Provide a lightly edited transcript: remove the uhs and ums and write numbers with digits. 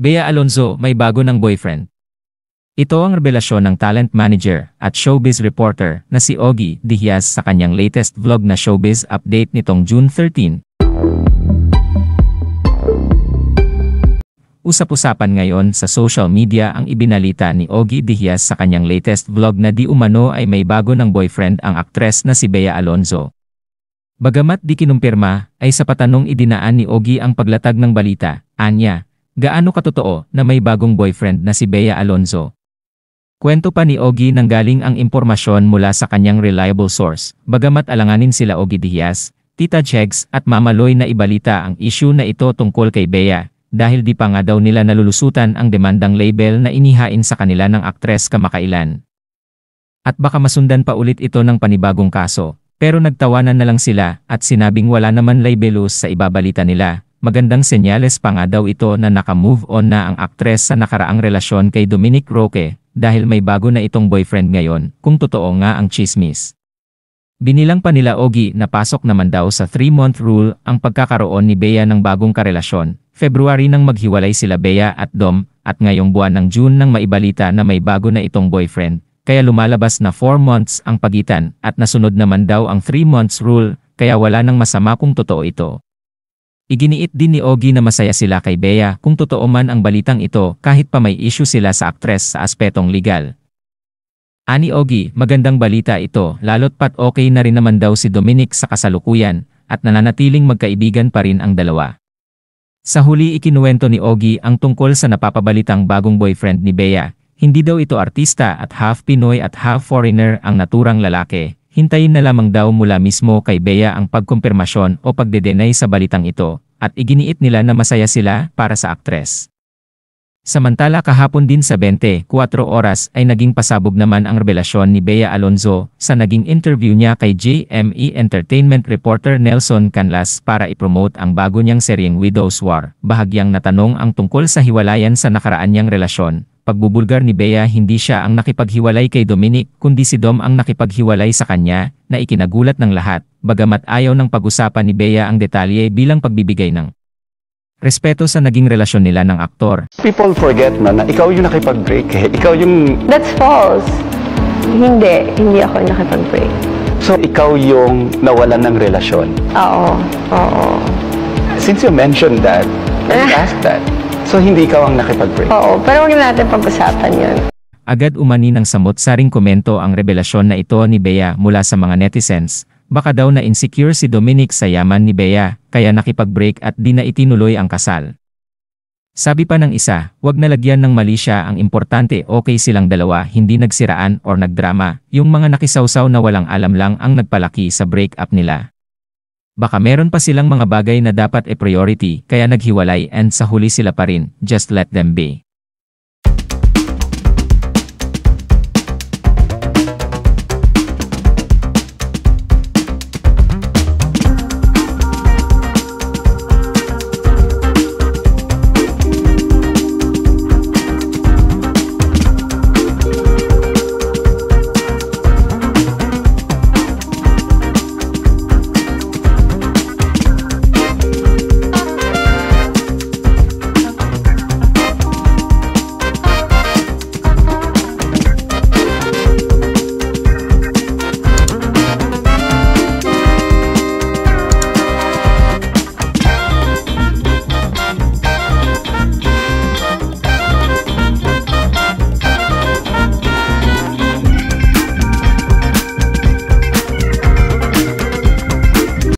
Bea Alonzo may bago ng boyfriend. Ito ang revelasyon ng talent manager at showbiz reporter na si Ogie Diaz sa kanyang latest vlog na showbiz update nitong June 13. Usap-usapan ngayon sa social media ang ibinalita ni Ogie Diaz sa kanyang latest vlog na di umano ay may bago ng boyfriend ang aktres na si Bea Alonzo. Bagamat di kinumpirma, ay sa patanong idinaan ni Ogie ang paglatag ng balita, anya, gaano katotoo na may bagong boyfriend na si Bea Alonzo? Kwento pa ni Ogie nang galing ang impormasyon mula sa kanyang reliable source, bagamat alanganin sila Ogie Diaz, Tita Jegs at Mama Loy na ibalita ang issue na ito tungkol kay Bea, dahil di pa nga daw nila nalulusutan ang demandang label na inihain sa kanila ng aktres kamakailan. At baka masundan pa ulit ito ng panibagong kaso, pero nagtawanan na lang sila at sinabing wala naman libelous sa ibabalita nila. Magandang senyales pa nga daw ito na naka-move on na ang aktres sa nakaraang relasyon kay Dominic Roque dahil may bago na itong boyfriend ngayon, kung totoo nga ang chismis. Binilang pa nila Ogie na pasok naman daw sa 3-month rule ang pagkakaroon ni Bea ng bagong karelasyon. February nang maghiwalay sila Bea at Dom at ngayong buwan ng June nang maibalita na may bago na itong boyfriend, kaya lumalabas na 4 months ang pagitan at nasunod naman daw ang 3 months rule, kaya wala nang masama kung totoo ito. Iginiit din ni Ogie na masaya sila kay Bea kung totoo man ang balitang ito kahit pa may issue sila sa aktres sa aspetong legal. Ani Ogie, magandang balita ito lalo't pat okay na rin naman daw si Dominic sa kasalukuyan at nananatiling magkaibigan pa rin ang dalawa. Sa huli ikinuwento ni Ogie ang tungkol sa napapabalitang bagong boyfriend ni Bea. Hindi daw ito artista at half Pinoy at half foreigner ang naturang lalaki. Hintayin na lamang daw mula mismo kay Bea ang pagkumpirmasyon o pagdedenay sa balitang ito, at iginiit nila na masaya sila para sa aktres. Samantala kahapon din sa 24 oras ay naging pasabog naman ang revelasyon ni Bea Alonzo sa naging interview niya kay GME Entertainment reporter Nelson Canlas para ipromote ang bago niyang seryeng Widow's War. Bahagyang natanong ang tungkol sa hiwalayan sa nakaraan niyang relasyon. Pagbubulgar ni Bea hindi siya ang nakipaghiwalay kay Dominic kundi si Dom ang nakipaghiwalay sa kanya na ikinagulat ng lahat, bagamat ayaw ng pag-usapan ni Bea ang detalye bilang pagbibigay ng respeto sa naging relasyon nila ng aktor. People forget na ikaw yung nakipag-break eh. Ikaw yung... That's false. Hindi ako nakipag-break. So ikaw yung nawalan ng relasyon? Oo. Since you mentioned that, I asked that. So hindi ikaw ang nakipag-break? Oo, pero huwag natin pag-usapan yun. Agad umani ng samot-saring komento ang revelasyon na ito ni Bea mula sa mga netizens. Baka daw na insecure si Dominic sa yaman ni Bea, kaya nakipag-break at di na itinuloy ang kasal. Sabi pa ng isa, wag nalagyan ng mali siya, ang importante okay silang dalawa, hindi nagsiraan or nagdrama, yung mga nakisawsaw na walang alam lang ang nagpalaki sa break-up nila. Baka meron pa silang mga bagay na dapat priority kaya naghiwalay and sa huli sila pa rin, just let them be.